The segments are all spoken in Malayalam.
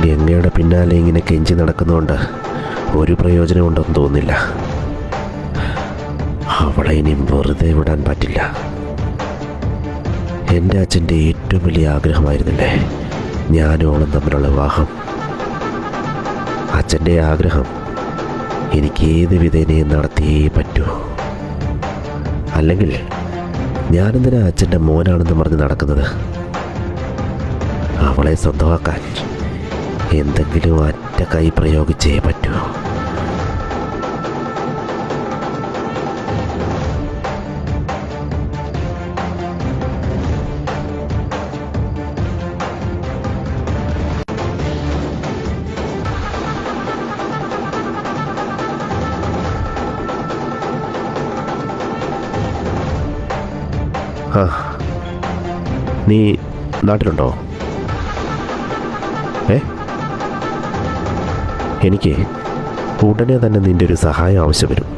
ഗംഗയുടെ പിന്നാലെ ഇങ്ങനെ കെഞ്ചി നടക്കുന്നതുകൊണ്ട് ഒരു പ്രയോജനമുണ്ടെന്ന് തോന്നുന്നില്ല. അവളെ ഇനിയും വെറുതെ വിടാൻ പറ്റില്ല. എൻ്റെ അച്ഛൻ്റെ ഏറ്റവും വലിയ ആഗ്രഹമായിരുന്നില്ലേ ഞാനും അവളും തമ്മിലുള്ള വിവാഹം. അച്ഛൻ്റെ ആഗ്രഹം എനിക്ക് ഏത് വിധേനയും നടത്തിയേ പറ്റൂ. അല്ലെങ്കിൽ ഞാനെന്തിനാ അച്ഛൻ്റെ മോനാണെന്ന് പറഞ്ഞ് നടക്കുന്നത്? അവളെ സ്വന്തമാക്കാൻ എന്തെങ്കിലും ഒറ്റ കൈ പ്രയോഗിച്ചേ പറ്റൂ. ആ, നീ നാട്ടിലുണ്ടോ? എനിക്ക് ഉടനെ തന്നെ നിൻ്റെ ഒരു സഹായം ആവശ്യം വരും.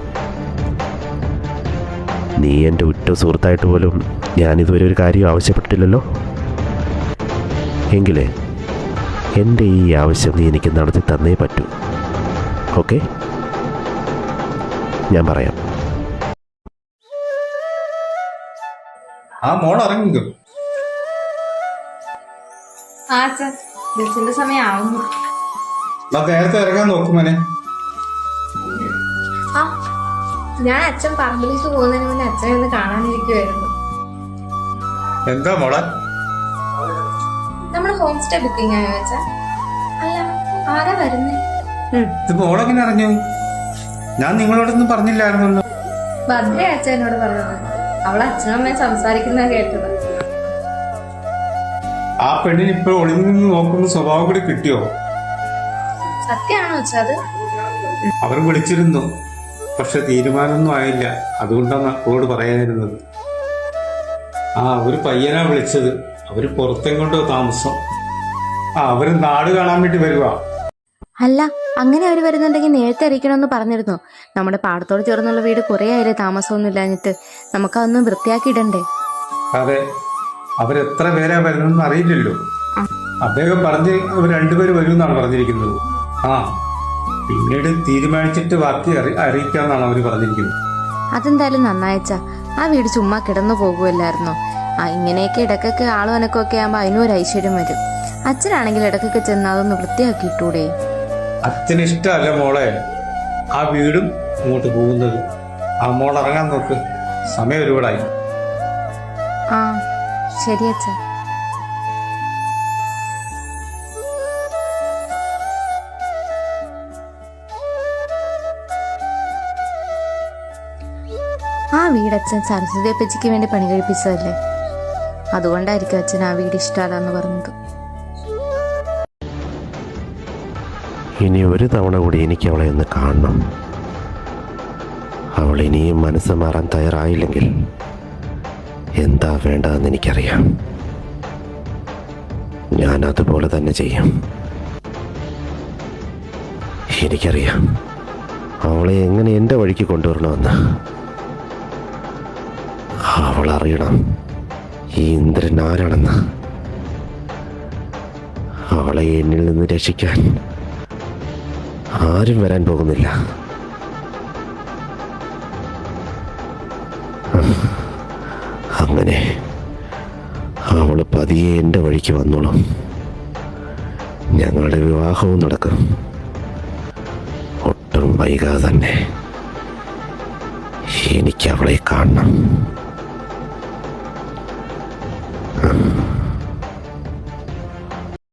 നീ എൻ്റെ ഉറ്റ സുഹൃത്തായിട്ട് പോലും ഞാനിതുവരെ ഒരു കാര്യം ആവശ്യപ്പെട്ടില്ലല്ലോ. എങ്കിലേ എൻ്റെ ഈ ആവശ്യം നീ എനിക്ക് നടത്തി തന്നേ പറ്റൂ. ഓക്കെ, ഞാൻ പറയാം. ആ മോൾ ഇറങ്ങിക്കോ. ബസിന്റെ സമയം ആവുന്നു. നേരത്തെ ഇറങ്ങാൻ നോക്കും മോനെ. ആ, ഞാൻ അച്ഛൻ പറമ്പിലേക്ക് പോകുന്നതിന് മുന്നേ അച്ഛനെ ഒന്ന് കാണാനിരിക്കുവായിരുന്നു. എന്താ മോളെ? നമ്മള് ഹോം സ്റ്റേ ബുക്കിംഗ് ആയോ അച്ഛാ? അല്ല, ആരാ വരുന്നേ? ഇത് മോളെങ്ങനെ അറിഞ്ഞു? ഞാൻ നിങ്ങളോടൊന്നും പറഞ്ഞില്ലായിരുന്നല്ലോ. ഭദ്ര അച്ഛൻ എന്നോട് പറഞ്ഞത്. അവളെ അച്ഛനും അമ്മയും സംസാരിക്കുന്ന കേട്ടത്. ആ പെണ്ണിന് ഇപ്പൊ ഒളിഞ്ഞു നിന്ന് നോക്കുന്ന സ്വഭാവം കൂടി കിട്ടിയോ? സത്യമാണോ അച്ഛാ അത്? അവർ വിളിച്ചിരുന്നു, പക്ഷെ തീരുമാനമൊന്നും ആയില്ല. അതുകൊണ്ടാണ് അവരോട് പറയാനിരുന്നത്. ഒരു പയ്യനാ വിളിച്ചത്. അവര് പുറത്തെങ്ങോട്ടോ താമസം. അവര് നാട് കാണാൻ വേണ്ടി വരുവാ. അല്ല, അങ്ങനെ അവർ വരുന്നുണ്ടെങ്കിൽ നേരത്തെ അറിയിക്കണമെന്ന് പറഞ്ഞിരുന്നു. നമ്മുടെ പാടത്തോട് ചേർന്നുള്ള വീട് കുറെ ആയില്ലേ താമസമൊന്നും ഇല്ലാഞ്ഞിട്ട്. നമുക്കതൊന്നും വൃത്തിയാക്കി ഇടണ്ടേ? അതെ, അവരെത്ര പേരാ വരുന്നതെന്ന് അറിയില്ലല്ലോ. അദ്ദേഹം പറഞ്ഞ് അവർ രണ്ടുപേര് വരുമെന്നാണ് പറഞ്ഞിരിക്കുന്നത്. പിന്നീട് തീരുമാനിച്ചിട്ട് ബാക്കി അറിയിക്കാന്നാണ് അവര് പറഞ്ഞിരിക്കുന്നത്. അതെന്തായാലും നന്നായച്ചാ. ആ വീട് ചുമ്മാ കിടന്നു പോകുമല്ലായിരുന്നോ? ഇങ്ങനെയൊക്കെ ഇടക്കൊക്കെ ആളും അനക്കൊക്കെ ആകുമ്പോ അതിനും ഒരു ഐശ്വര്യം വരും. അച്ഛനാണെങ്കിൽ ഇടക്കൊക്കെ ചെന്ന് അതൊന്ന് വൃത്തിയാക്കി ഇട്ടൂടെ? അച്ഛന് ഇഷ്ടമല്ല മോളെ ആ വീടും ഇങ്ങോട്ട് പോകുന്നത്. ആ മോൾ ഇറങ്ങാൻ നോക്ക്, സമയം ഒരുപാടായി. ആ ശരി അച്ഛാ. ആ വീടച്ഛൻ സരസ്വതി അപ്പച്ചിക്ക് വേണ്ടി പണി കഴിപ്പിച്ചതല്ലേ? അതുകൊണ്ടായിരിക്കും അച്ഛൻ ആ വീട് ഇഷ്ടമല്ലെന്ന് പറഞ്ഞത്. ഇനി ഒരു തവണ കൂടി എനിക്ക് അവളെ ഒന്ന് കാണണം. അവൾ ഇനിയും മനസ്സ് മാറാൻ തയ്യാറായില്ലെങ്കിൽ എന്താ വേണ്ടതെന്ന് എനിക്കറിയാം. ഞാൻ അതുപോലെ തന്നെ ചെയ്യും. എനിക്കറിയാം അവളെ എങ്ങനെ എൻ്റെ വഴിക്ക് കൊണ്ടുവരണമെന്ന്. അവൾ അറിയണം ഈ ഇന്ദ്രൻ ആരാണെന്ന്. അവളെ എന്നിൽ നിന്ന് രക്ഷിക്കാൻ ആരും വരാൻ പോകുന്നില്ല. അങ്ങനെ അവള് പതിയെ എൻ്റെ വഴിക്ക് വന്നോളും. ഞങ്ങളുടെ വിവാഹവും നടക്കും. ഒട്ടും വൈകാതെ തന്നെ എനിക്ക് അവളെ കാണണം.